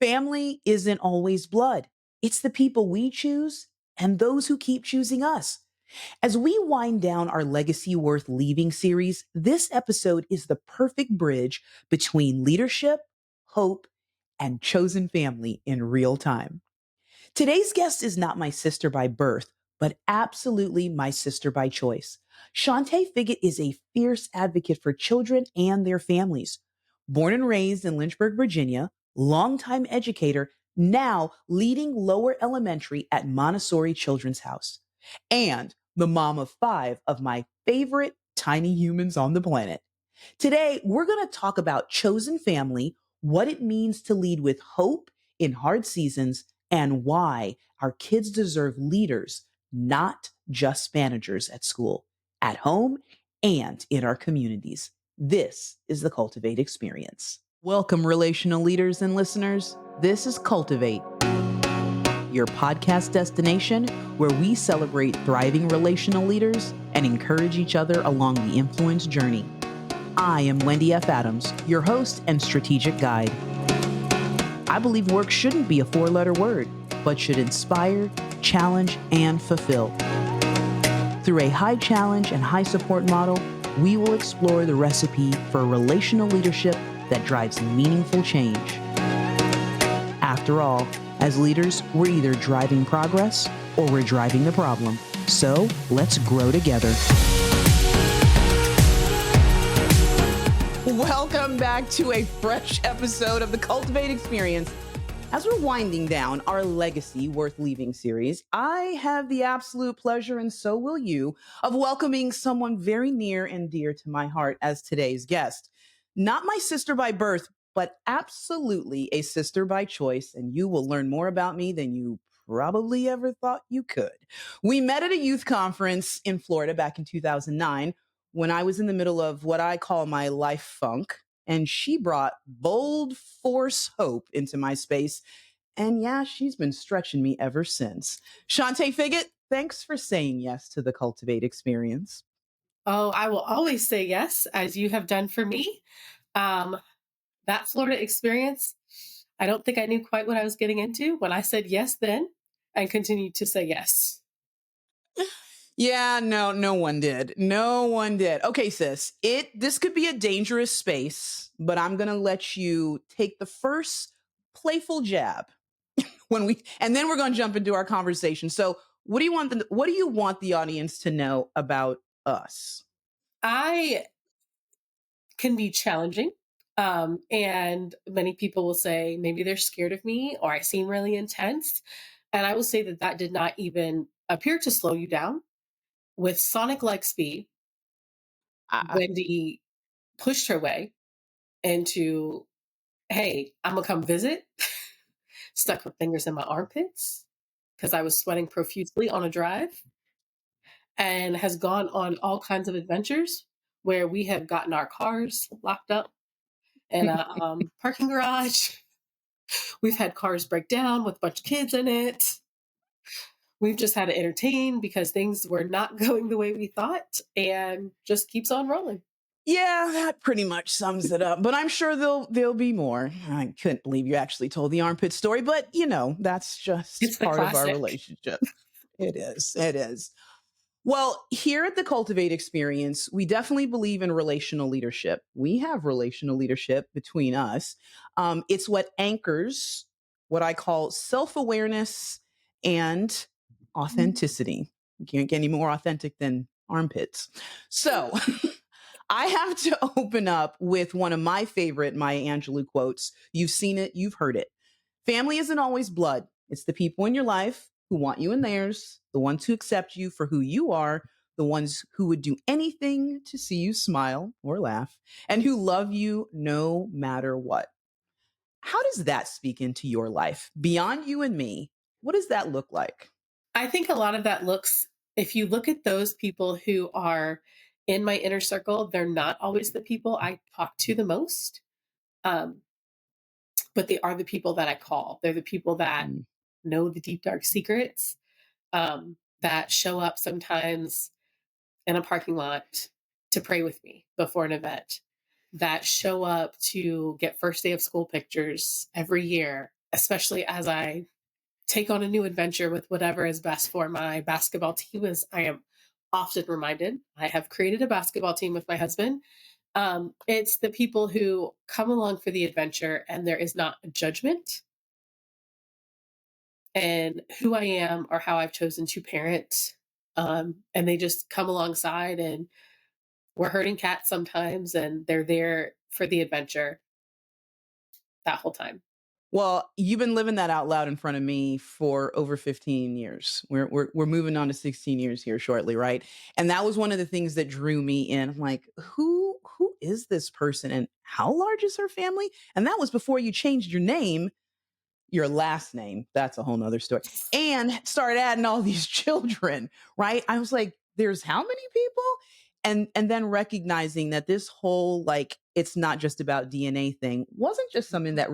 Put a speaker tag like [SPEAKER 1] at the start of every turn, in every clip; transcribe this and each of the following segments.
[SPEAKER 1] Family isn't always blood. It's the people we choose and those who keep choosing us. As we wind down our Legacy Worth Leaving series, this episode is the perfect bridge between leadership, hope, and chosen family in real time. Today's guest is not my sister by birth, but absolutely my sister by choice. Shanté Figgatt is a fierce advocate for children and their families. Born and raised in Lynchburg, Virginia, longtime educator, now leading lower elementary at Montessori Children's House. And the mom of 5 of my favorite tiny humans on the planet. Today, we're going to talk about chosen family, what it means to lead with hope in hard seasons, and why our kids deserve leaders, not just managers at school, at home, and in our communities. This is the Cultivate Experience. Welcome, relational leaders and listeners. This is Cultivate, your podcast destination where we celebrate thriving relational leaders and encourage each other along the influence journey. I am Wendy F. Adams, your host and strategic guide. I believe work shouldn't be a 4-letter word, but should inspire, challenge, and fulfill. Through a high challenge and high support model, we will explore the recipe for relational leadership that drives meaningful change. After all, as leaders, we're either driving progress or we're driving the problem. So let's grow together. Welcome back to a fresh episode of the Cultivate Experience. As we're winding down our Legacy Worth Leaving series, I have the absolute pleasure, and so will you, of welcoming someone very near and dear to my heart as today's guest. Not my sister by birth, but absolutely a sister by choice, and you will learn more about me than you probably ever thought you could. We met at a youth conference in Florida back in 2009 when I was in the middle of what I call my life funk. And she brought bold force hope into my space. And yeah, she's been stretching me ever since. Shanté Figgatt, thanks for saying yes to the Cultivate Experience.
[SPEAKER 2] Oh, I will always say yes, as you have done for me. Um, that Florida experience, I don't think I knew quite what I was getting into when I said yes then and continued to say yes.
[SPEAKER 1] Yeah, no one did. No one did. Okay, sis, this could be a dangerous space, but I'm gonna let you take the first playful jab and then we're gonna jump into our conversation. So, what do you want the audience to know about us?
[SPEAKER 2] I can be challenging. And many people will say maybe they're scared of me or I seem really intense. And I will say that that did not even appear to slow you down. With Sonic like speed,
[SPEAKER 1] I,
[SPEAKER 2] Wendy pushed her way into, hey, I'm going to come visit, stuck her fingers in my armpits because I was sweating profusely on a drive, and has gone on all kinds of adventures where we have gotten our cars locked up in a parking garage. We've had cars break down with a bunch of kids in it. We've just had to entertain because things were not going the way we thought, and just keeps on rolling.
[SPEAKER 1] Yeah, that pretty much sums it up. But I'm sure there'll be more. I couldn't believe you actually told the armpit story, but that's
[SPEAKER 2] It's
[SPEAKER 1] just
[SPEAKER 2] the
[SPEAKER 1] part of our
[SPEAKER 2] classic.
[SPEAKER 1] relationship. It is. It is. Well, here at the Cultivate Experience, we definitely believe in relational leadership. We have relational leadership between us. It's what anchors what I call self-awareness and authenticity. You can't get any more authentic than armpits. So I have to open up with one of my favorite Maya Angelou quotes. You've seen it, you've heard it. Family isn't always blood. It's the people in your life who want you in theirs, the ones who accept you for who you are, the ones who would do anything to see you smile or laugh, and who love you no matter what. How does that speak into your life? Beyond you and me, what does that look like?
[SPEAKER 2] I think a lot of that looks, if you look at those people who are in my inner circle, they're not always the people I talk to the most. Um, but they are the people that I call. They're the people that
[SPEAKER 1] Mm.
[SPEAKER 2] know the deep, dark secrets, that show up sometimes in a parking lot to pray with me before an event, that show up to get first day of school pictures every year especially as I take on a new adventure with whatever is best for my basketball team, as I am often reminded, I have created a basketball team with my husband. It's the people who come along for the adventure and there is not a judgment and who I am or how I've chosen to parent. And they just come alongside, and we're herding cats sometimes, and they're there for the adventure that whole time.
[SPEAKER 1] Well, you've been living that out loud in front of me for over 15 years. We're moving on to 16 years here shortly, right? And that was one of the things that drew me in. I'm like, who is this person and how large is her family? And that was before you changed your last name. That's a whole nother story. And started adding all these children, right? I was like, there's how many people? And then recognizing that this whole like it's not just about DNA thing wasn't just something that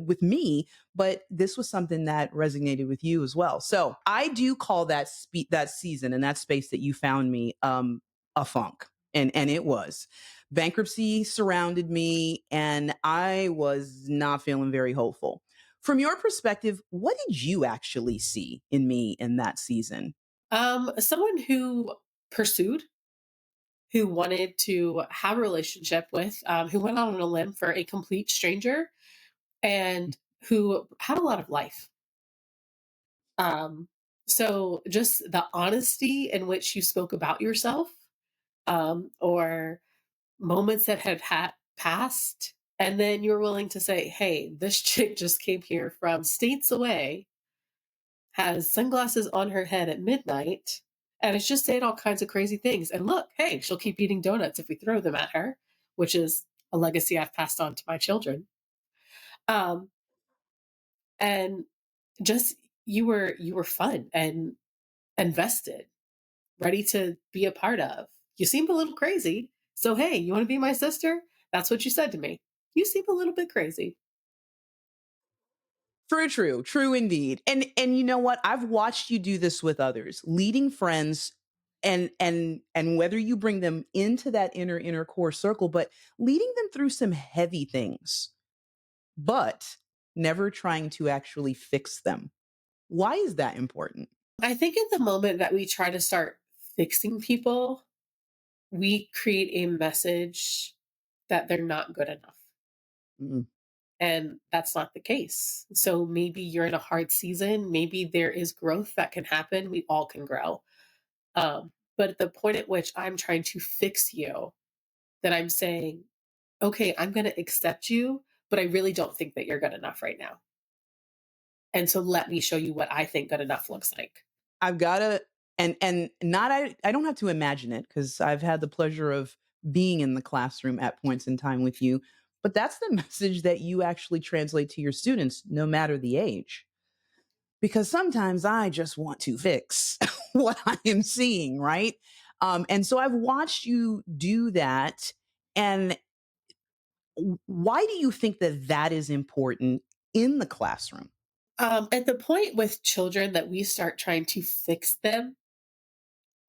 [SPEAKER 1] with me, but this was something that resonated with you as well. So I do call that season and that space that you found me a funk. And it was. Bankruptcy surrounded me, and I was not feeling very hopeful. From your perspective, what did you actually see in me in that season?
[SPEAKER 2] Someone who pursued, who wanted to have a relationship with, who went out on a limb for a complete stranger, and who had a lot of life. Um, so just the honesty in which you spoke about yourself, or moments that had passed, and then you're willing to say, "Hey, this chick just came here from states away, has sunglasses on her head at midnight, and is just saying all kinds of crazy things. And look, hey, she'll keep eating donuts if we throw them at her," which is a legacy I've passed on to my children. Um, and just you were fun and invested, ready to be a part of. You seemed a little crazy. So hey, you want to be my sister? That's what you said to me. You seem a little bit crazy.
[SPEAKER 1] True indeed. And you know what? I've watched you do this with others, leading friends and whether you bring them into that inner core circle, but leading them through some heavy things, but never trying to actually fix them. Why is that important?
[SPEAKER 2] I think in the moment that we try to start fixing people, we create a message that they're not good enough.
[SPEAKER 1] Mm.
[SPEAKER 2] And that's not the case. So maybe you're in a hard season. Maybe there is growth that can happen. We all can grow. But at the point at which I'm trying to fix you, that I'm saying, okay, I'm going to accept you, but I really don't think that you're good enough right now. And so let me show you what I think good enough looks like.
[SPEAKER 1] I've got to and not I don't have to imagine it because I've had the pleasure of being in the classroom at points in time with you. But that's the message that you actually translate to your students, no matter the age. Because sometimes I just want to fix what I am seeing, right? And so I've watched you do that. And why do you think that that is important in the classroom?
[SPEAKER 2] At the point with children that we start trying to fix them,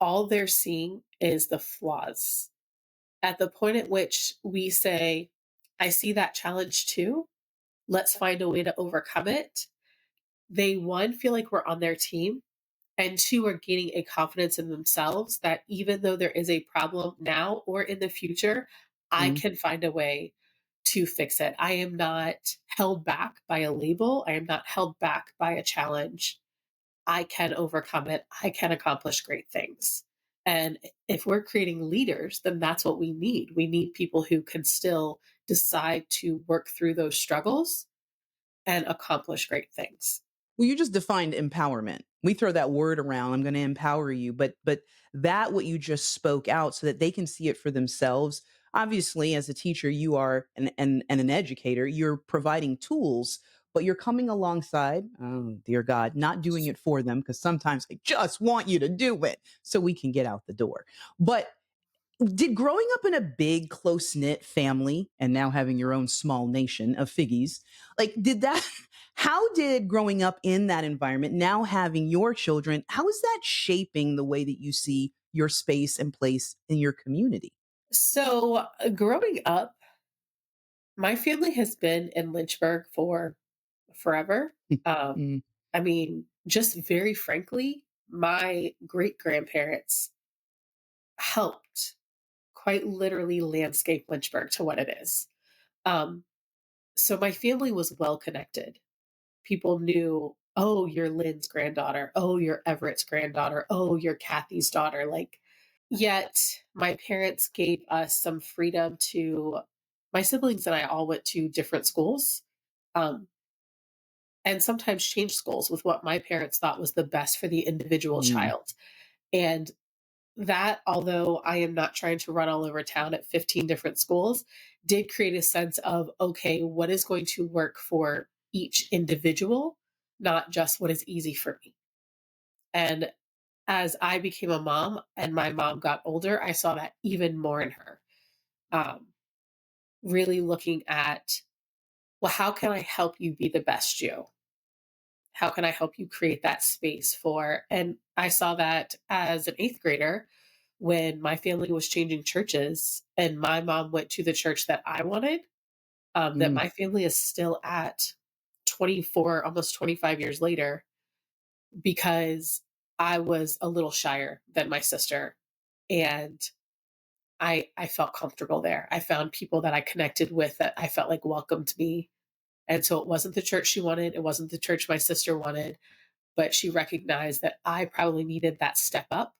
[SPEAKER 2] all they're seeing is the flaws. At the point at which we say, I see that challenge too, let's find a way to overcome it. They, one, feel like we're on their team, and two, are gaining a confidence in themselves that even though there is a problem now or in the future, I
[SPEAKER 1] Mm.
[SPEAKER 2] can find a way to fix it. I am not held back by a label. I am not held back by a challenge. I can overcome it. I can accomplish great things. And if we're creating leaders, then that's what we need. We need people who can still decide to work through those struggles and accomplish great things.
[SPEAKER 1] Well, you just defined empowerment. We throw that word around. I'm going to empower you, but that what you just spoke out so that they can see it for themselves. Obviously, as a teacher, you are an educator. You're providing tools, but you're coming alongside. Oh dear God, not doing it for them because sometimes they just want you to do it so we can get out the door. But did growing up in a big, close knit family and now having your own small nation of figgies, like, how did growing up in that environment, now having your children, how is that shaping the way that you see your space and place in your community?
[SPEAKER 2] So, growing up, my family has been in Lynchburg for forever. Um,
[SPEAKER 1] Mm,
[SPEAKER 2] I mean, just very frankly, my great grandparents helped quite literally landscape Lynchburg to what it is. Um, so my family was well connected. People knew, oh, you're Lynn's granddaughter. Oh, you're Everett's granddaughter. Oh, you're Kathy's daughter. Like, yet my parents gave us some freedom to, my siblings and I all went to different schools. Um, and sometimes changed schools with what my parents thought was the best for the individual
[SPEAKER 1] mm,
[SPEAKER 2] child. And that, although I am not trying to run all over town at 15 different schools, did create a sense of, okay, what is going to work for each individual, not just what is easy for me. And as I became a mom and my mom got older, I saw that even more in her. Um, really looking at, well, how can I help you be the best you? How can I help you create that space for? And I saw that as an eighth grader when my family was changing churches and my mom went to the church that I wanted, that
[SPEAKER 1] mm.
[SPEAKER 2] my family is still at 24, almost 25 years later, because I was a little shyer than my sister. And I felt comfortable there. I found people that I connected with that I felt like welcomed me. And so it wasn't the church she wanted. It wasn't the church my sister wanted, but she recognized that I probably needed that step up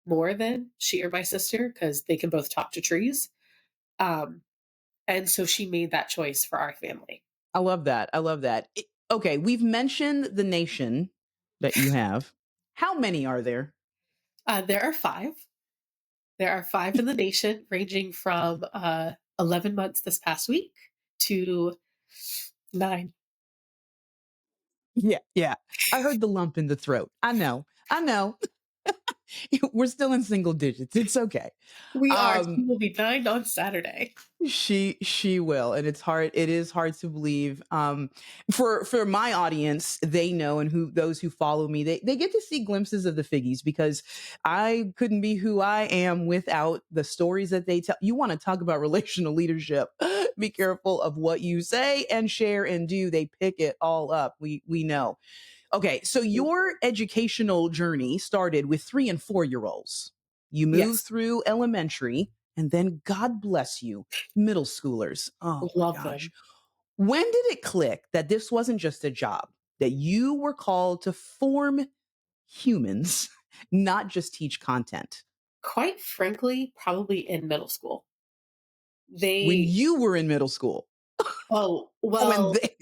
[SPEAKER 2] more than she or my sister because they can both talk to trees. Um, and so she made that choice for our family.
[SPEAKER 1] I love that. I love that. Okay, we've mentioned the nation that you have. How many are there?
[SPEAKER 2] There are five. There are five in the nation, ranging from 11 months this past week to nine.
[SPEAKER 1] Yeah, yeah. I heard the lump in the throat. I know. I know. We're still in single digits. It's okay.
[SPEAKER 2] We are. She
[SPEAKER 1] Um,
[SPEAKER 2] will be nine on Saturday.
[SPEAKER 1] she will, and it is hard to believe. For my audience, they know, and who those who follow me, they get to see glimpses of the Figgies because I couldn't be who I am without the stories that they tell. You want to talk about relational leadership. Be careful of what you say and share and do. They pick it all up. We know. Okay, so your educational journey started with 3 and 4 year olds. You moved
[SPEAKER 2] Yes.
[SPEAKER 1] through elementary, and then God bless you, middle schoolers. Oh my
[SPEAKER 2] Love
[SPEAKER 1] gosh.
[SPEAKER 2] them.
[SPEAKER 1] When did it click that this wasn't just a job, that you were called to form humans, not just teach content?
[SPEAKER 2] Quite frankly, probably in middle school.
[SPEAKER 1] When
[SPEAKER 2] They,
[SPEAKER 1] you were in middle school.
[SPEAKER 2] oh,
[SPEAKER 1] Oh, and
[SPEAKER 2] well,
[SPEAKER 1] they,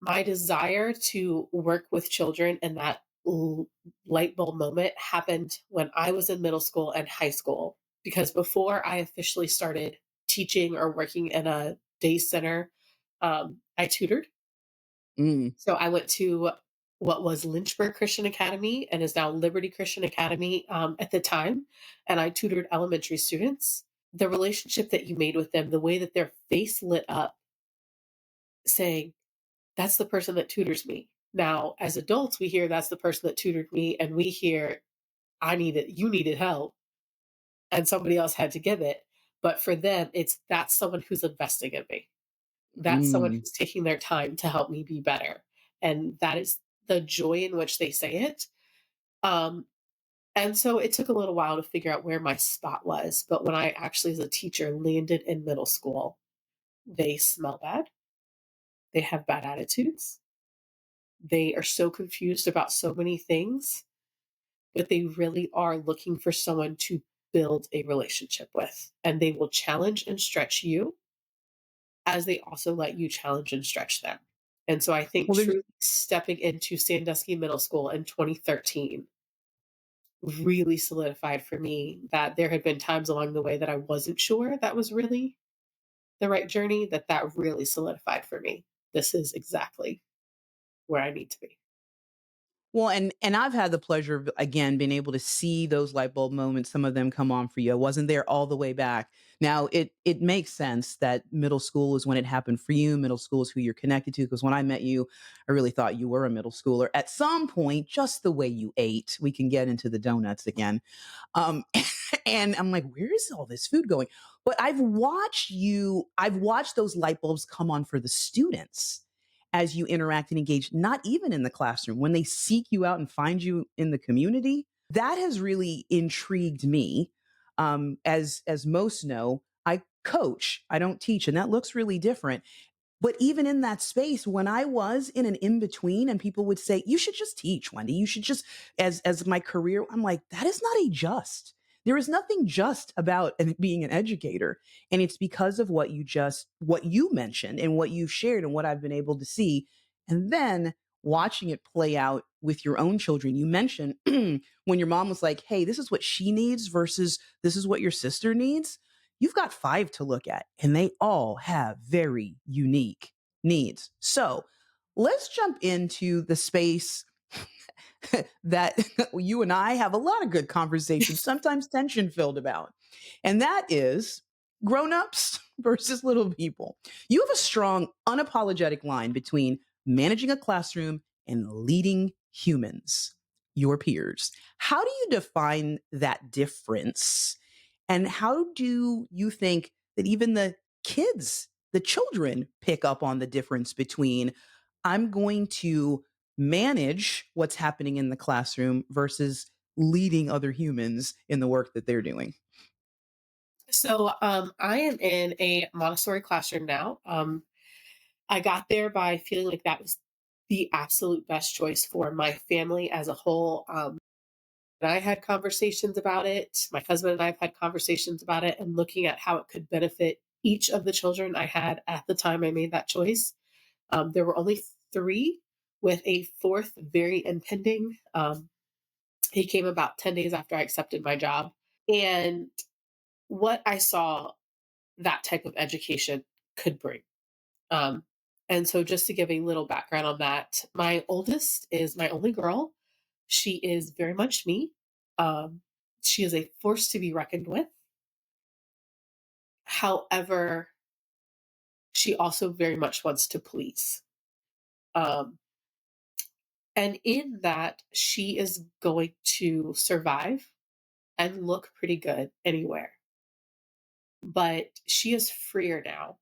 [SPEAKER 2] my desire to work with children and that light bulb moment happened when I was in middle school and high school. Because before I officially started teaching or working in a day center, I tutored.
[SPEAKER 1] Mm,
[SPEAKER 2] So I went to what was Lynchburg Christian Academy and is now Liberty Christian Academy at the time. And I tutored elementary students. The relationship that you made with them, the way that their face lit up saying, that's the person that tutors me. Now, as adults, we hear that's the person that tutored me, and we hear, you needed help, and somebody else had to give it. But for them, it's that's someone who's investing in me. That's someone
[SPEAKER 1] mm.
[SPEAKER 2] who's taking their time to help me be better. And that is the joy in which they say it. Um, and so it took a little while to figure out where my spot was. But when I actually, as a teacher, landed in middle school, they smell bad. They have bad attitudes. They are so confused about so many things, but they really are looking for someone to build a relationship with. And they will challenge and stretch you as they also let you challenge and stretch them. And so I think
[SPEAKER 1] Well, there's
[SPEAKER 2] truly stepping into Sandusky Middle School in 2013 really solidified for me that there had been times along the way that I wasn't sure that was really the right journey, that really solidified for me. This is exactly where I need to be.
[SPEAKER 1] Well, and I've had the pleasure of, again, being able to see those light bulb moments, some of them come on for you. I wasn't there all the way back. Now, it makes sense that middle school is when it happened for you. Middle school is who you're connected to, because when I met you, I really thought you were a middle schooler at some point, just the way you ate. We can get into the donuts again. Um, and I'm like, where is all this food going? But I've watched those light bulbs come on for the students as you interact and engage, not even in the classroom, when they seek you out and find you in the community. That has really intrigued me. As most know, I coach, I don't teach, and that looks really different. But even in that space, when I was in an in between and people would say, you should just teach, Wendy, you should just, as my career, I'm like, that is not a just. There is nothing just about being an educator. And it's because of what you mentioned and what you've shared and what I've been able to see. And then watching it play out with your own children. You mentioned when your mom was like, hey, this is what she needs versus this is what your sister needs. You've got five to look at, and they all have very unique needs. So let's jump into the space that you and I have a lot of good conversations, sometimes tension filled about. And that is grown-ups versus little people. You have a strong, unapologetic line between managing a classroom and leading humans, your peers. How do you define that difference? And how do you think that even the children pick up on the difference between I'm going to manage what's happening in the classroom versus leading other humans in the work that they're doing?
[SPEAKER 2] So I am in a Montessori classroom now. I got there by feeling like that was the absolute best choice for my family as a whole. And I had conversations about it. My husband and I have had conversations about it and looking at how it could benefit each of the children I had at the time I made that choice. There were only three, with a fourth very impending. He came about 10 days after I accepted my job. And what I saw that type of education could bring. Um, and so, just to give a little background on that, my oldest is my only girl. She is very much me. Um, she is a force to be reckoned with. However, she also very much wants to please. Um, and in that, she is going to survive and look pretty good anywhere. But she is freer now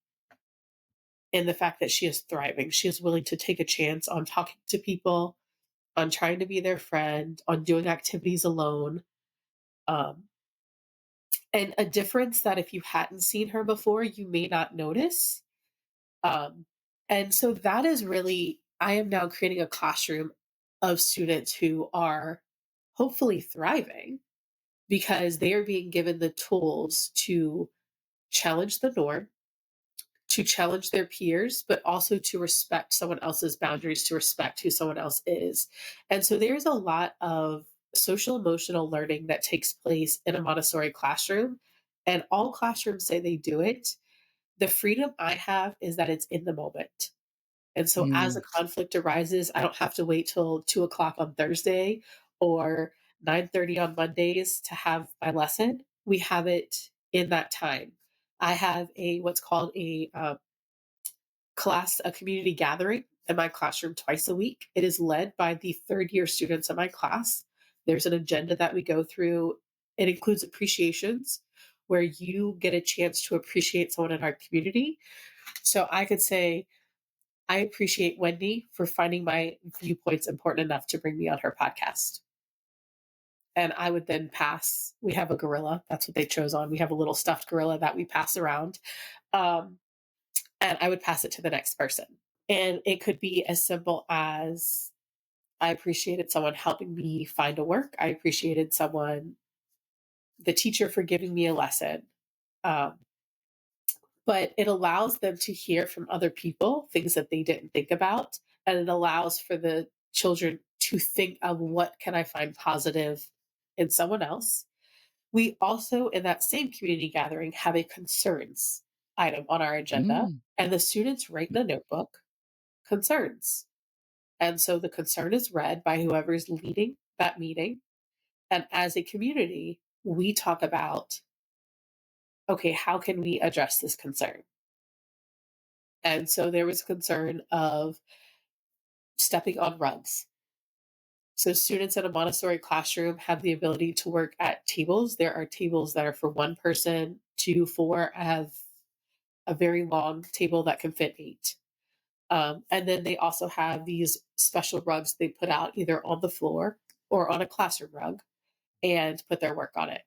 [SPEAKER 2] in the fact that she is thriving. She is willing to take a chance on talking to people, on trying to be their friend, on doing activities alone. Um, and a difference that if you hadn't seen her before, you may not notice. Um, and so that is really, I am now creating a classroom of students who are hopefully thriving because they are being given the tools to challenge the norm, to challenge their peers, but also to respect someone else's boundaries, to respect who someone else is. And so there's a lot of social emotional learning that takes place in a Montessori classroom. And all classrooms say they do it. The freedom I have is that it's in the moment. And so as a
[SPEAKER 1] Mm.
[SPEAKER 2] conflict arises, I don't have to wait till 2 o'clock on Thursday or 9:30 on Mondays to have my lesson. We have it in that time. I have a what's called a community gathering in my classroom twice a week. It is led by the third year students in my class. There's an agenda that we go through. It includes appreciations where you get a chance to appreciate someone in our community. So I could say, I appreciate Wendy for finding my viewpoints important enough to bring me on her podcast. And I would then pass, we have a gorilla. That's what they chose on. We have a little stuffed gorilla that we pass around. Um, and I would pass it to the next person. And it could be as simple as I appreciated someone helping me find a work. I appreciated the teacher for giving me a lesson. Um, but it allows them to hear from other people things that they didn't think about. And it allows for the children to think of what can I find positive in someone else. We also, in that same community gathering, have a concerns item on our agenda.
[SPEAKER 1] Mm.
[SPEAKER 2] And the students write in a notebook concerns. And so the concern is read by whoever's leading that meeting. And as a community, we talk about, okay, how can we address this concern? And so there was concern of stepping on rugs. So students in a Montessori classroom have the ability to work at tables. There are tables that are for one person, 2, 4. I have a very long table that can fit 8. And then they also have these special rugs they put out either on the floor or on a classroom rug and put their work on it.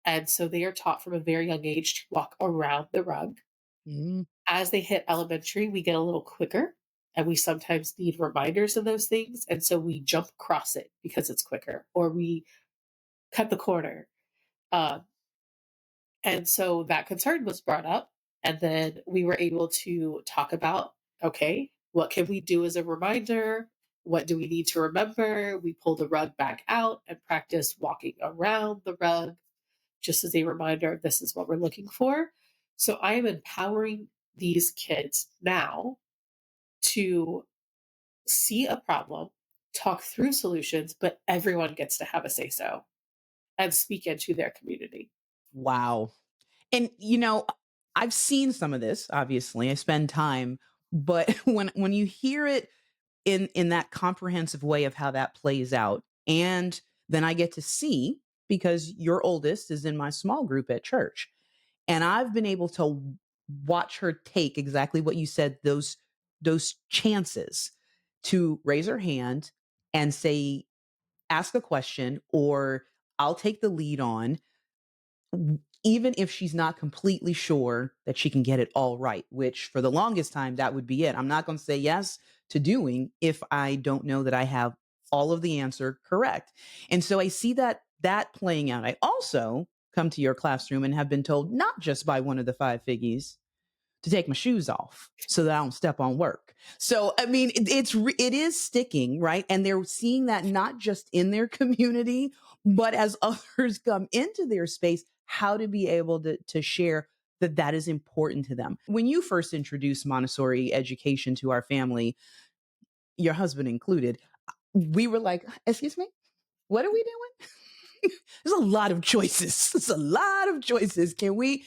[SPEAKER 2] And so they are taught from a very young age to walk around the rug.
[SPEAKER 1] Mm.
[SPEAKER 2] As they hit elementary, we get a little quicker and we sometimes need reminders of those things. And so we jump across it because it's quicker, or we cut the corner. Uh, and so that concern was brought up. And then we were able to talk about, okay, what can we do as a reminder? What do we need to remember? We pull the rug back out and practice walking around the rug just as a reminder of this is what we're looking for. So I am empowering these kids now to see a problem, talk through solutions, but everyone gets to have a say so and speak into their community.
[SPEAKER 1] Wow. And I've seen some of this, obviously. I spend time, but when you hear it in that comprehensive way of how that plays out, and then I get to see, because your oldest is in my small group at church, and I've been able to watch her take exactly what you said, those chances to raise her hand and say, ask a question, or I'll take the lead on, even if she's not completely sure that she can get it all right, which for the longest time, that would be it. I'm not going to say yes to doing if I don't know that I have all of the answer correct. And so I see that playing out. I also come to your classroom and have been told, not just by one of the five figgies, to take my shoes off so that I don't step on work. So, I mean, it is sticking, right? And they're seeing that not just in their community, but as others come into their space, how to be able to share that is important to them. When you first introduced Montessori education to our family, your husband included, we were like, excuse me, what are we doing? There's a lot of choices. There's a lot of choices. Can we?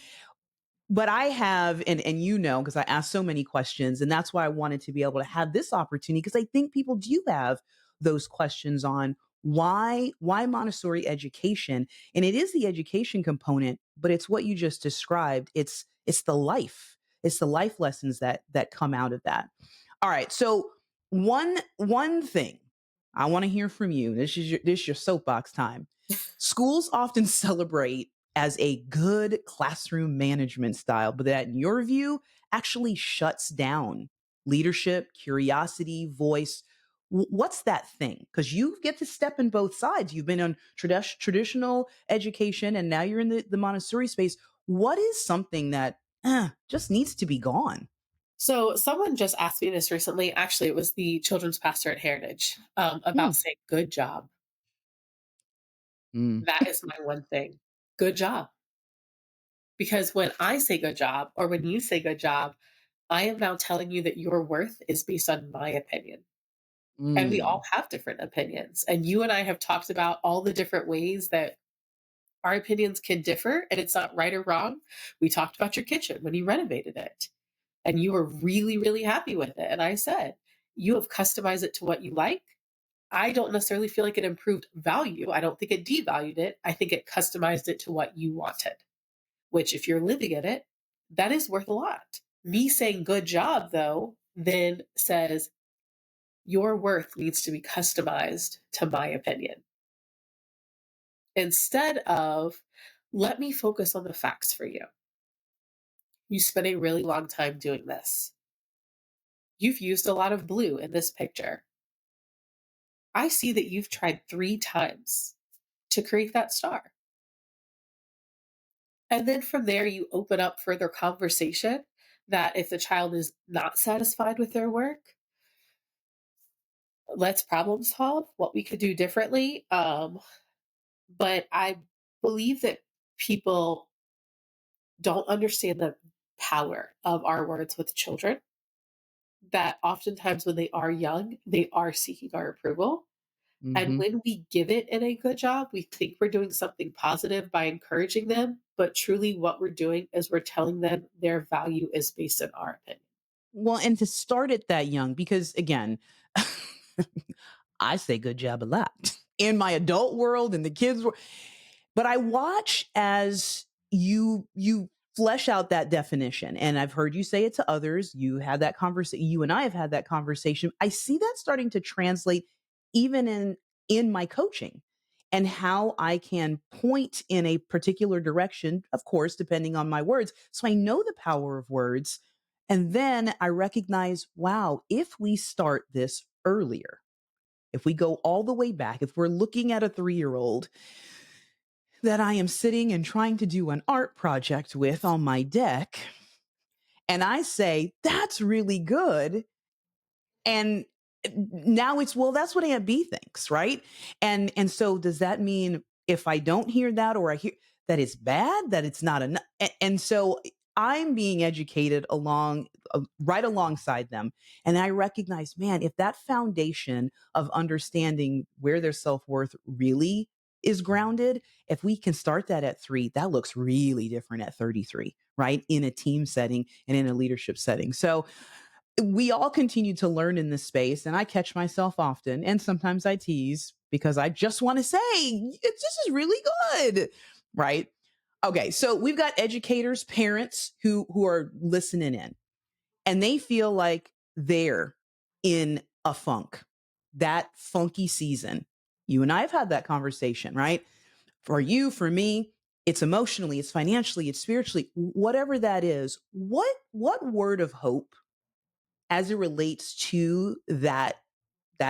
[SPEAKER 1] But I have, and because I asked so many questions, and that's why I wanted to be able to have this opportunity, because I think people do have those questions on why Montessori education. And it is the education component, but it's what you just described. It's the life. It's the life lessons that come out of that. All right. So one thing I want to hear from you. This is your soapbox time. Schools often celebrate as a good classroom management style, but that in your view actually shuts down leadership, curiosity, voice. What's that thing? Because you get to step in both sides. You've been on traditional education, and now you're in the Montessori space. What is something that just needs to be gone?
[SPEAKER 2] So someone just asked me this recently. Actually, it was the children's pastor at Heritage,
[SPEAKER 1] Hmm.
[SPEAKER 2] about saying good job.
[SPEAKER 1] Mm.
[SPEAKER 2] That is my one thing. Good job. Because when I say good job, or when you say good job, I am now telling you that your worth is based on my opinion. And we all
[SPEAKER 1] Mm.
[SPEAKER 2] have different opinions. And you and I have talked about all the different ways that our opinions can differ, and it's not right or wrong. We talked about your kitchen when you renovated it, and you were really, really happy with it. And I said, you have customized it to what you like. I don't necessarily feel like it improved value. I don't think it devalued it. I think it customized it to what you wanted, which, if you're living in it, that is worth a lot. Me saying good job, though, then says your worth needs to be customized to my opinion. Instead of, let me focus on the facts for you. You spent a really long time doing this. You've used a lot of blue in this picture. I see that you've tried 3 times to create that star. And then from there, you open up further conversation that if the child is not satisfied with their work, let's problem solve what we could do differently. But I believe that people don't understand the power of our words with children. that oftentimes when they are young, they are seeking our approval. And
[SPEAKER 1] Hmm.
[SPEAKER 2] when we give it in a good job, we think we're doing something positive by encouraging them. But truly, what we're doing is we're telling them their value is based on our opinion.
[SPEAKER 1] Well, and to start it that young, because again, I say good job a lot in my adult world and the kids world. But I watch as you flesh out that definition. And I've heard you say it to others. You had that conversation. You and I have had that conversation. I see that starting to translate even in my coaching and how I can point in a particular direction, of course, depending on my words. So I know the power of words. And then I recognize, wow, if we start this earlier, if we go all the way back, if we're looking at a 3-year-old that I am sitting and trying to do an art project with on my deck, and I say, that's really good. And now it's, well, that's what Aunt B thinks, right? And so does that mean if I don't hear that, or I hear that it's bad, that it's not enough? And so I'm being educated along right alongside them. And I recognize, man, if that foundation of understanding where their self-worth really is grounded, if we can start that at 3, that looks really different at 33, right? In a team setting and in a leadership setting. So we all continue to learn in this space, and I catch myself often, and sometimes I tease because I just want to say this is really good, right? Okay, so we've got educators, parents who are listening in, and they feel like they're in a funk, that funky season. You and I have had that conversation, right? For you, for me, it's emotionally, it's financially, it's spiritually, whatever that is. What word of hope as it relates to that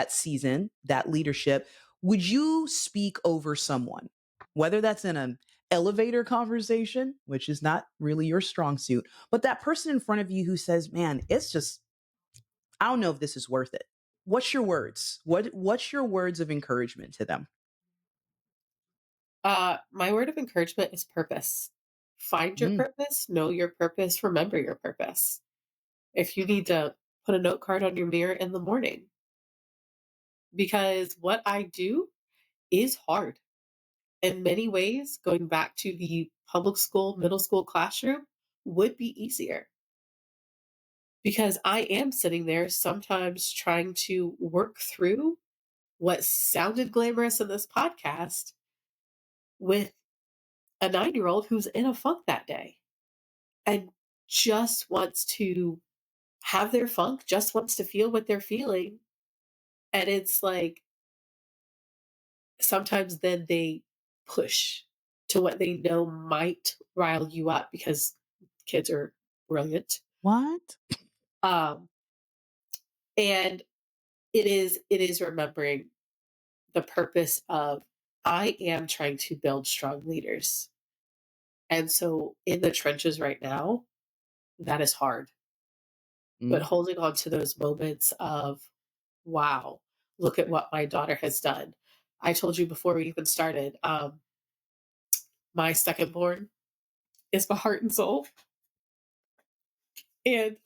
[SPEAKER 1] season, that leadership, would you speak over someone, whether that's in an elevator conversation, which is not really your strong suit, but that person in front of you who says, man, it's just, I don't know if this is worth it. What's your words? What's your words of encouragement to them?
[SPEAKER 2] My word of encouragement is purpose. Find your
[SPEAKER 1] Mm,
[SPEAKER 2] purpose, know your purpose, remember your purpose. If you need to put a note card on your mirror in the morning, because what I do is hard. In many ways, going back to the public school, middle school classroom would be easier because I am sitting there sometimes trying to work through what sounded glamorous in this podcast with a 9-year old who's in a funk that day and just wants to have their funk, just wants to feel what they're feeling. And it's like sometimes then they push to what they know might rile you up because kids are brilliant.
[SPEAKER 1] what?
[SPEAKER 2] Um, and it is remembering the purpose of I am trying to build strong leaders. And so in the trenches right now, that is hard. But
[SPEAKER 1] Mm,
[SPEAKER 2] holding on to those moments of, wow, look at what my daughter has done. I told you before we even started, my second born is my heart and soul. And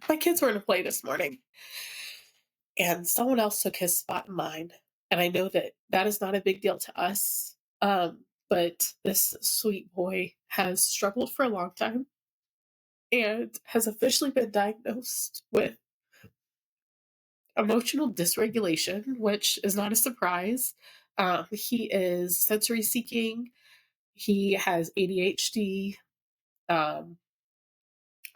[SPEAKER 2] my kids were in a play this morning, and someone else took his spot in mine. And I know that that is not a big deal to us. But this sweet boy has struggled for a long time and has officially been diagnosed with emotional dysregulation, which is not a surprise. He is sensory seeking. He has ADHD. Um,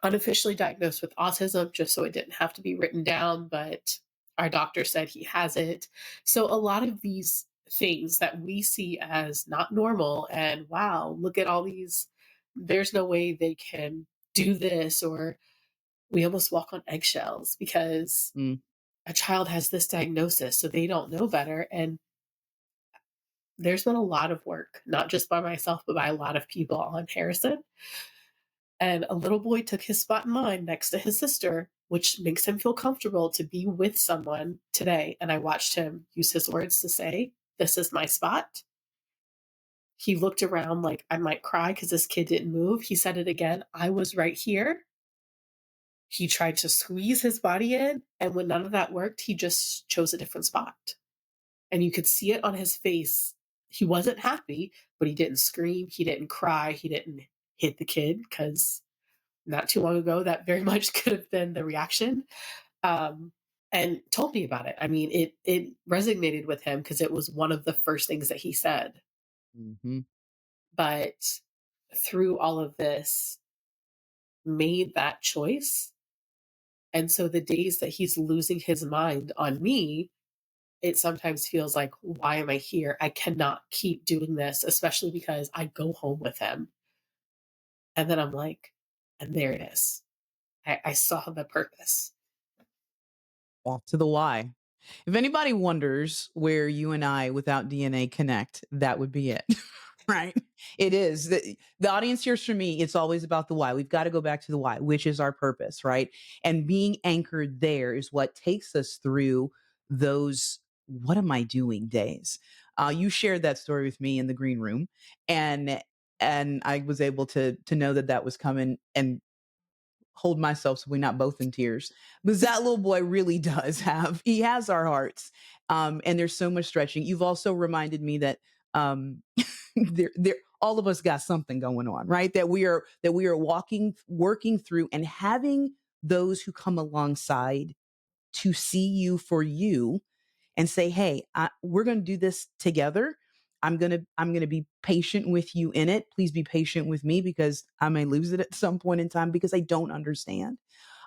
[SPEAKER 2] Unofficially diagnosed with autism, just so it didn't have to be written down, but our doctor said he has it. So a lot of these things that we see as not normal and wow, look at all these, there's no way they can do this, or we almost walk on eggshells because
[SPEAKER 1] mm.
[SPEAKER 2] a child has this diagnosis, so they don't know better. And there's been a lot of work, not just by myself, but by a lot of people on Harrison. And a little boy took his spot in mine next to his sister, which makes him feel comfortable to be with someone today. And I watched him use his words to say, "This is my spot." He looked around like I might cry because this kid didn't move. He said it again, "I was right here." He tried to squeeze his body in, and when none of that worked, he just chose a different spot. And you could see it on his face. He wasn't happy, but he didn't scream, he didn't cry, he didn't hit the kid, because not too long ago, that very much could have been the reaction. Um, and told me about it. I mean, it resonated with him because it was one of the first things that he said.
[SPEAKER 1] Hmm.
[SPEAKER 2] But through all of this, made that choice. And so the days that he's losing his mind on me, it sometimes feels like, why am I here? I cannot keep doing this, especially because I go home with him. And then I'm like, and there it is. I saw the purpose.
[SPEAKER 1] Back to the why. If anybody wonders where you and I without DNA connect, that would be it. Right? It is. The audience hears from me, it's always about the why. We've got to go back to the why, which is our purpose, right? And being anchored there is what takes us through those what am I doing days. You shared that story with me in the green room, and I was able to know that that was coming and hold myself so we're not both in tears, because that little boy really does have he has our hearts. And there's so much stretching. You've also reminded me that um there all of us got something going on, right? That we are walking working through, and having those who come alongside to see you for you and say, "Hey, we're going to do this together. I'm going to be patient with you in it. Please be patient with me because I may lose it at some point in time because I don't understand."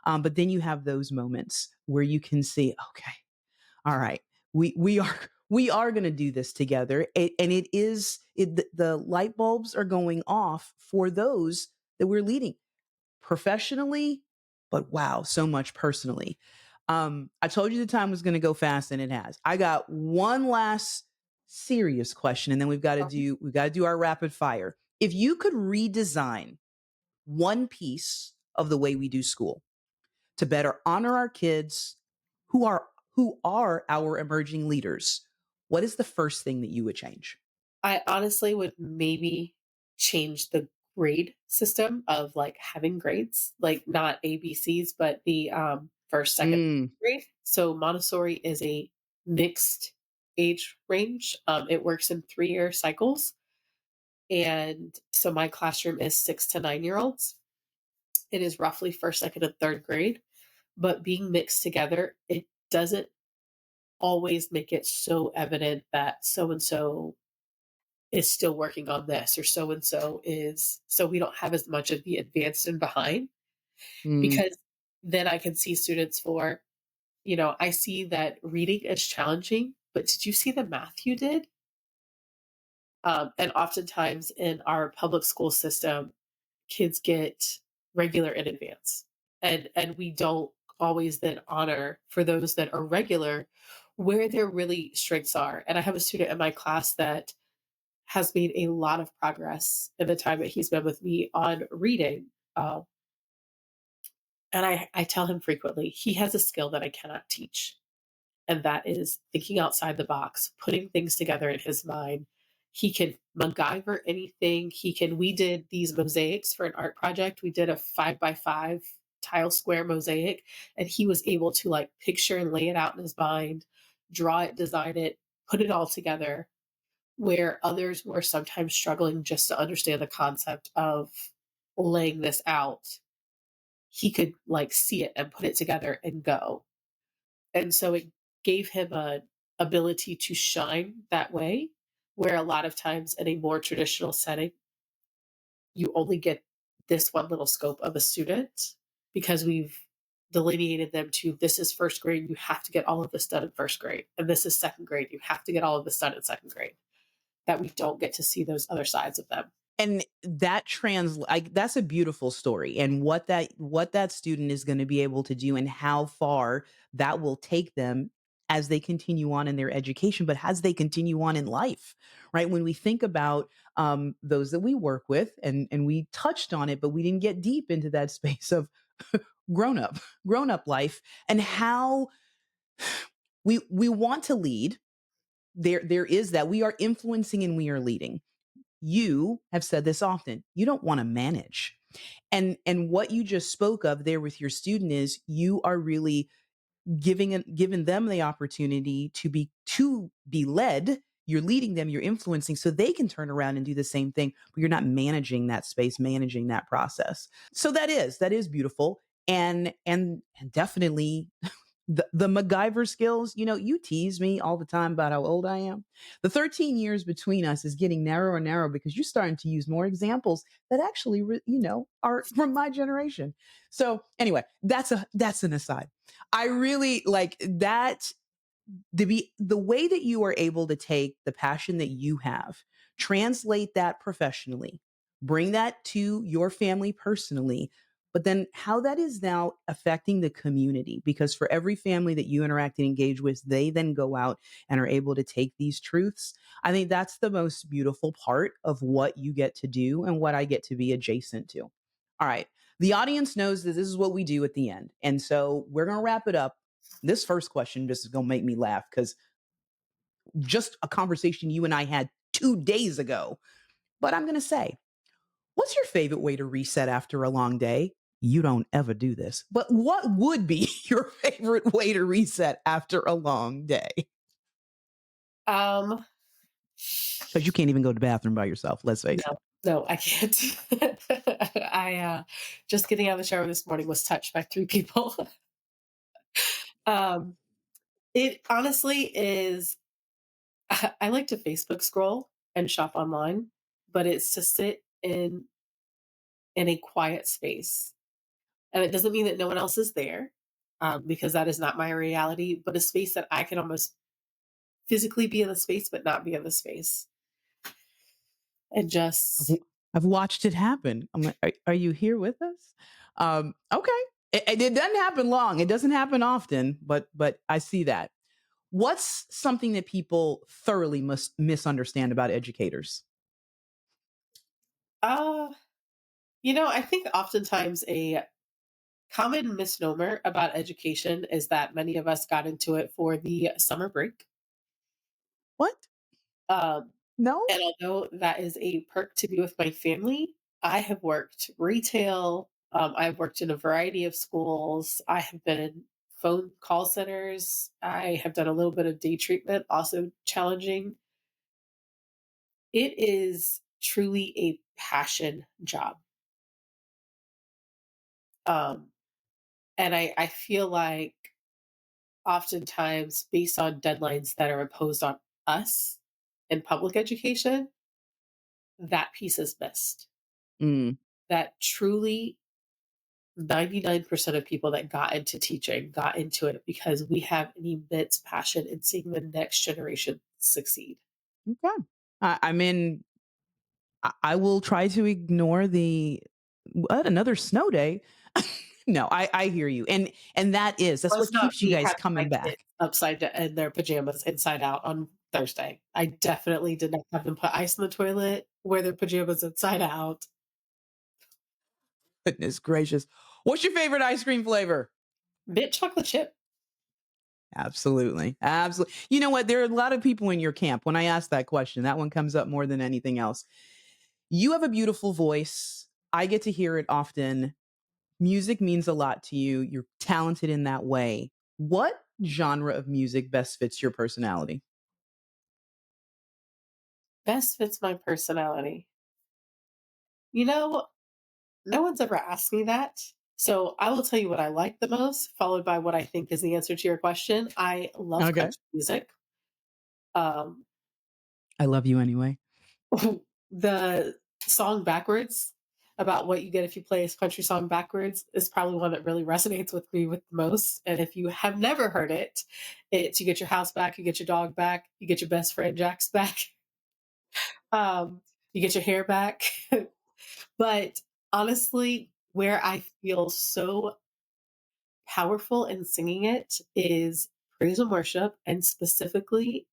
[SPEAKER 1] But then you have those moments where you can see, okay, all right, we are going to do this together, and the light bulbs are going off for those that we're leading professionally, but wow, so much personally. I told you the time was going to go fast, and it has. I got one last serious question, and then we've got to do our rapid fire. If you could redesign one piece of the way we do school to better honor our kids who are our emerging leaders, what is the first thing that you would change?
[SPEAKER 2] I honestly would maybe change the grade system of like having grades, like not ABCs, but the first, second
[SPEAKER 1] Mm,
[SPEAKER 2] grade. So Montessori is a mixed age range. It works in 3-year cycles. And so my classroom is 6 to 9 year olds. It is roughly first, second, and third grade. But being mixed together, it doesn't always make it so evident that so and so is still working on this, or so and so is, so we don't have as much of the advanced and behind,
[SPEAKER 1] mm,
[SPEAKER 2] because then I can see students for, I see that reading is challenging, but did you see the math you did? And oftentimes in our public school system, kids get regular in advance, and we don't always then honor for those that are regular where their really strengths are. And I have a student in my class that has made a lot of progress in the time that he's been with me on reading. And I tell him frequently, he has a skill that I cannot teach. And that is thinking outside the box, putting things together in his mind. He can MacGyver anything. We did these mosaics for an art project. We did a 5 by 5 tile square mosaic, and he was able to like picture and lay it out in his mind, draw it, design it, put it all together, where others were sometimes struggling just to understand the concept of laying this out. He could like see it and put it together and go. And so it gave him a ability to shine that way, where a lot of times in a more traditional setting, you only get this one little scope of a student, because we've delineated them to, this is first grade, you have to get all of this done in first grade. And this is second grade, you have to get all of this done in second grade. That we don't get to see those other sides of them.
[SPEAKER 1] and that's a beautiful story, and what that student is going to be able to do and how far that will take them as they continue on in their education, but as they continue on in life, right? When we think about those that we work with, and we touched on it, but we didn't get deep into that space of grown up grown up life, and how we want to lead. There is that we are influencing and we are leading. You have said this often. You don't want to manage. And what you just spoke of there with your student is you are really giving them the opportunity to be led. You're leading them, you're influencing so they can turn around and do the same thing, but you're not managing that space, managing that process. So that is beautiful. And definitely the MacGyver skills. You tease me all the time about how old I am. The 13 years between us is getting narrower and narrower because you're starting to use more examples that actually, are from my generation. So anyway, that's an aside. I really like that the way that you are able to take the passion that you have, translate that professionally, bring that to your family personally, but then how that is now affecting the community. Because for every family that you interact and engage with, they then go out and are able to take these truths. I think that's the most beautiful part of what you get to do and what I get to be adjacent to. All right. The audience knows that this is what we do at the end. And so we're going to wrap it up. This first question just is going to make me laugh because just a conversation you and I had 2 days ago. But I'm going to say, what's your favorite way to reset after a long day? You don't ever do this, but what would be your favorite way to reset after a long day?
[SPEAKER 2] Um,
[SPEAKER 1] Because you can't even go to the bathroom by yourself. Let's face
[SPEAKER 2] no,
[SPEAKER 1] it.
[SPEAKER 2] no, I can't. I just getting out of the shower this morning was touched by 3 people. um, it honestly is. I like to Facebook scroll and shop online, but it's to sit in a quiet space, and it doesn't mean that no one else is there, because that is not my reality. But a space that I can almost physically be in the space, but not be in the space, and
[SPEAKER 1] I've,
[SPEAKER 2] just
[SPEAKER 1] w- I've watched it happen. I'm like, are you here with us? Okay. It doesn't happen long. It doesn't happen often, but I see that. What's something that people thoroughly must misunderstand about educators?
[SPEAKER 2] uh I think oftentimes a common misnomer about education is that many of us got into it for the summer break.
[SPEAKER 1] What?
[SPEAKER 2] Um,
[SPEAKER 1] No?
[SPEAKER 2] and although that is a perk to be with my family, I have worked retail. I've worked in a variety of schools. I have been in phone call centers. I have done a little bit of day treatment, also challenging. It is truly a passion job. Um, and I feel like oftentimes based on deadlines that are imposed on us in public education, that piece is missed.
[SPEAKER 1] Mm,
[SPEAKER 2] That truly 99% of people that got into teaching got into it because we have an immense passion in seeing the next generation succeed.
[SPEAKER 1] okay. I mean, I will try to ignore the what another snow day. No, I hear you, and that's
[SPEAKER 2] Was
[SPEAKER 1] what
[SPEAKER 2] not
[SPEAKER 1] keeps you
[SPEAKER 2] me
[SPEAKER 1] guys
[SPEAKER 2] having my
[SPEAKER 1] coming
[SPEAKER 2] kids
[SPEAKER 1] back.
[SPEAKER 2] upside down in their pajamas inside out on Thursday. I definitely did not have them put ice in the toilet, wear their pajamas inside out.
[SPEAKER 1] Goodness gracious, what's your favorite ice cream flavor?
[SPEAKER 2] Mint chocolate chip.
[SPEAKER 1] Absolutely, absolutely. You know what? There are a lot of people in your camp. When I ask that question, that one comes up more than anything else. You have a beautiful voice. I get to hear it often. Music means a lot to you. You're talented in that way. What genre of music best fits your personality?
[SPEAKER 2] Best fits my personality. You know, no one's ever asked me that. So I will tell you what I like the most, followed by what I think is the answer to your question. I love
[SPEAKER 1] Okay.
[SPEAKER 2] country music. Um,
[SPEAKER 1] I love you anyway.
[SPEAKER 2] the song backwards about what you get if you play a country song backwards is probably one that really resonates with me with the most. And if you have never heard it, it's you get your house back, you get your dog back, you get your best friend Jack's back, um, you get your hair back. But honestly, where I feel so powerful in singing it is praise and worship, and specifically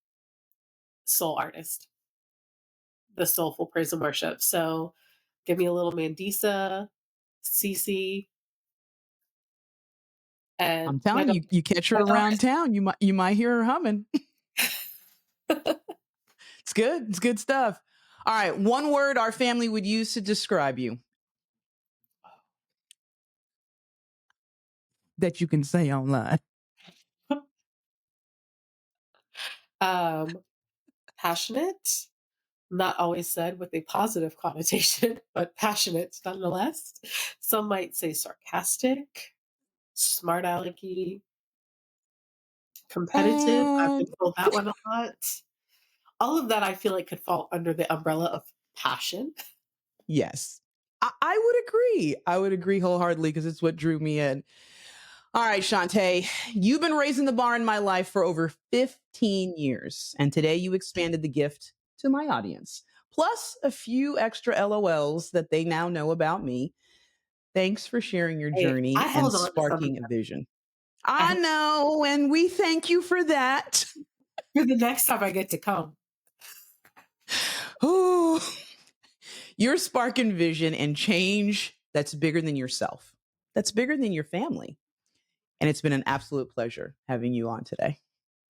[SPEAKER 2] soul artist, the soulful praise and worship. So give me a little Mandisa, Cece, and
[SPEAKER 1] I'm
[SPEAKER 2] my
[SPEAKER 1] telling
[SPEAKER 2] daughter.
[SPEAKER 1] you, you catch her
[SPEAKER 2] My
[SPEAKER 1] around town, you might hear her humming.
[SPEAKER 2] daughter's
[SPEAKER 1] It's good. It's good stuff. All right, one word our family would use to describe you. that you can say online?
[SPEAKER 2] Passionate, not always said with a positive connotation, but passionate nonetheless. Some might say sarcastic, smart alecky, competitive. I've
[SPEAKER 1] Mm,
[SPEAKER 2] been told that one a lot. All of that I feel like could fall under the umbrella of passion.
[SPEAKER 1] yes. I would agree. I would agree wholeheartedly because it's what drew me in. All right, Shanté, you've been raising the bar in my life for over 15 years, and today you expanded the gift to my audience, plus a few extra LOLs that they now know about me. Thanks for sharing your
[SPEAKER 2] Hey, I
[SPEAKER 1] journey and
[SPEAKER 2] held on to some of
[SPEAKER 1] sparking a
[SPEAKER 2] them.
[SPEAKER 1] vision.
[SPEAKER 2] I
[SPEAKER 1] I
[SPEAKER 2] held
[SPEAKER 1] know, and we thank you for that.
[SPEAKER 2] for the next time I get to come.
[SPEAKER 1] Oh, you're sparking vision and change that's bigger than yourself, that's bigger than your family. And it's been an absolute pleasure having you on today.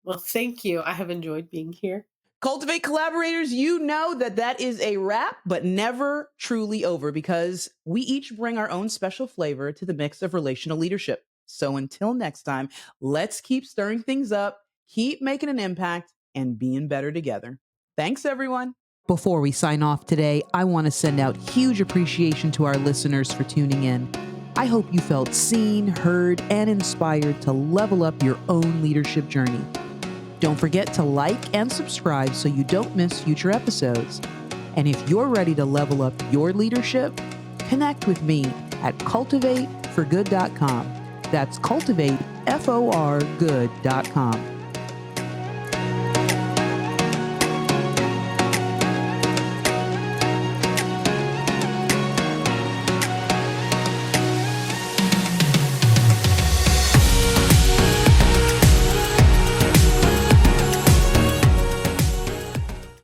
[SPEAKER 2] Well, thank you. I have enjoyed being here.
[SPEAKER 1] Cultivate collaborators, you know that that is a wrap, but never truly over because we each bring our own special flavor to the mix of relational leadership. So until next time, let's keep stirring things up, keep making an impact, and being better together. Thanks, everyone. Before we sign off today, I want to send out huge appreciation to our listeners for tuning in. I hope you felt seen, heard, and inspired to level up your own leadership journey. Don't forget to like and subscribe so you don't miss future episodes. And if you're ready to level up your leadership, connect with me at cultivateforgood.com. That's cultivateforgood.com.